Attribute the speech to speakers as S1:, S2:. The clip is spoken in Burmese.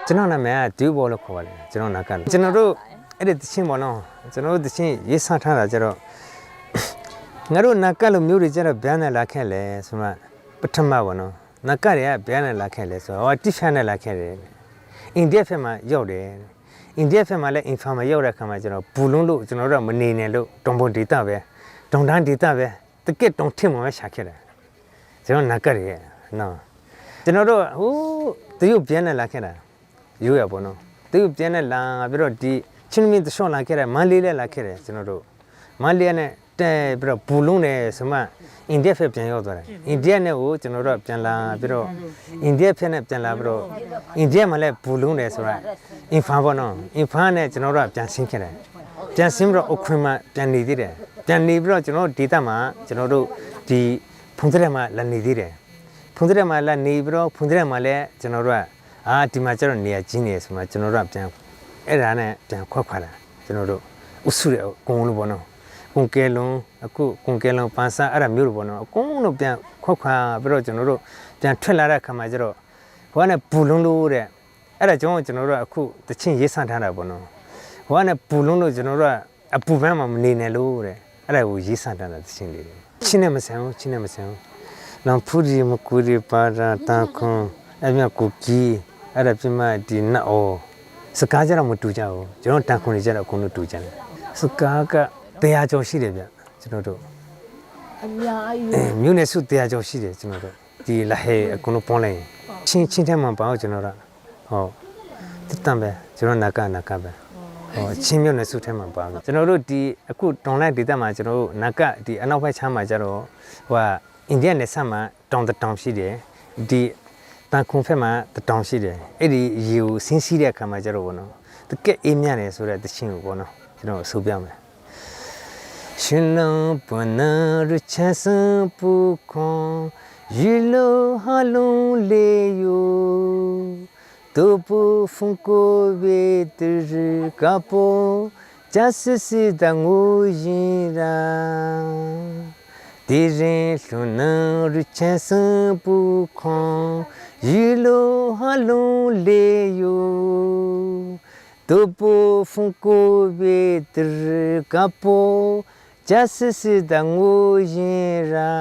S1: ကျွန်တော်နာမည်ကဒူးဘောလို့ခေါ်ပါတယ်ကျွန်တော်နာကကျွန်တော်တို့အဲ့ဒီတချင်းပေါ့နော်ကျွန်တော်တို့တချင်းရေးဆထားတာကျတော့ငါတို့နာကလိုမျိုးတွေကျတော့ဗျာနဲ့လာခဲ့လဲဆိုမှပထမပေါ့နော်နာကတွေကဗျာနဲ့လာခဲ့လဲဆိုတော့တိဖျားနဲ့လာခဲ့တယ်အိန္ဒိယဖက်မှာရောက်တယ်အိန္ဒိယဖက်မှာလည်းအင်ဖာမှာရောက်တဲ့ခါမှာကျွန်တော်ဘူလုံးလို့ကျွန်တော်တို့ကမနေနဲ့လို့တုံပွန်ဒေတာပဲတုံတန်းဒေတာပဲတကက်တုံထင်မှာရှာခဲ့တယ်ကျွန်တော်နာကတွေရဲ့နော်ကျွန်တော်တို့ဟိုတရုတ်ဗျာနဲ့လာခဲ့တာရိုးရပေါ့နော်တရုတ်ဗျာနဲ့လာပြီးတော့ဒီချင်းမင်းတရှော့လာခဲ့တယ်မန်လေးလည်းလာခဲ့တယ်ကျွန်တော်တို့မန်လေးနဲ့တဲပြီးတော့ဘူလုံးတယ်ဆိုမှအိန္ဒိယဖက်ပြန်ရောက်သွားတယ်အိန္ဒိယနဲ့ကိုကျွန်တော်တို့ပြန်လာပြီးတော့အိန္ဒိယဖက်နဲ့ပြန်လာပြီးတော့အိန္ဒိယမှာလည်းဘူလုံးတယ်ဆိုတာအင်ဖာပေါ့နော်အင်ဖာနဲ့ကျွန်တော်တို့ပြန်ဆင်းခဲ့တယ်ပြန်ဆင်းပြီးတော့အခုမှပြန်နေသေးတယ်ပြန်နေပြီးတော့ကျွန်တော်ဒေတာမှာကျွန်တော်တို့ဒီဖုန်တဲ့မှာလာနေသေးတယ်ဖုန်တဲ့မှာလာနေပြီးတော့ဖုန်တဲ့မှာလည်းကျွန်တော်တို့ကဒီမှာကျတော့နေရာကြီးနေဆိုမှကျွန်တော်တို့ပြန်အဲ့ဒါနဲ့ပြန်ခွက်ခွာတာကျွန်တော်တို့ဥစုရအကုန်လို့ပေါ့နော်ကွန်ကဲလုံးအခုကွန်ကဲလုံးပန်းစားအဲ့ဒါမျိုးလို့ပေါ့နော်အကုန်လုံးပြန်ခွက်ခွာပြီးတော့ကျွန်တော်တို့ပြန်ထွက်လာတဲ့ခါမှာကျတော့ဟိုကနဲ့ဘူလုံးလို့တဲ့အဲ့ဒါကြောင့်ကျွန်တော်တို့အခုတချင်းရေးဆန်းထားတာပေါ့နော်ဟိုကနဲ့ဘူလုံးလို့ကျွန်တော်တို့ကအပူပန်းမှာမနေနဲ့လို့တဲ့အဲ့ဒါကိုရေးဆန်းထားတာတချင်းလေးချင်းနဲ့မဆန်ဘူးချင်းနဲ့မဆန်ဘူးလောင်ဖူရီမကူရီပါရာတာခွန်အဲ့မြကိုကြီးအဲ့ဒါပြမဒီနော်စကားကြတော့မတူကြဘူးကျွန်တော်တန်ခွန်နေကြတော့အကုန်လုံးတူကြတယ်စကားကတရားကျော်ရှိတယ်ဗျကျွန်တော်တို့အများကြီးမြို့နယ်စုတရားကျော်ရှိတယ်ကျွန်တော်တို့ဒီလာဟဲအကုန်လုံးပေါင်းလိုက်ချင်းထဲမှာပါအောင်ကျွန်တော်တို့ဟုတ်တန်ပဲကျွန်တော်နာကပဲချင်းမြို့နယ်စုထဲမှာပါကျွန်တော်တို့ဒီအခုတောင်လိုက်ဒေသမှာကျွန်တော်တို့နာကဒီအနောက်ဘက်ခြမ်းမှာကျတော့ဟိုကအိန္ဒိယနယ်စပ်မှာတောင်ရှိတယ်ဒီတန်ခွန်ဖက်မှာတောင်ရှိတယ်အဲ့ဒီရေကိုဆင်းစီးတဲ့အခါမှာကျတော့ဘောနော်တကက်အေးမြတ်တယ်ဆိုတဲ့တခြင်းကိုဘောနော်ကျွန်တော်ဆိုပြမယ်ရှင်လုံးပနာရချဆံပူခွန်ရီလိုဟာလုံးလေးယိုတူပူဖုန်ကိုဝေတရီကပိုဂျာစစီတငူရင်ရာဒီရင်လွန်နာရချဆံပူခွန်ရီလိုဟာလုံးလေးယိုတူပူဖုန်ကိုဝေတရီကပိုဂျာစစီတငူရင်ရာ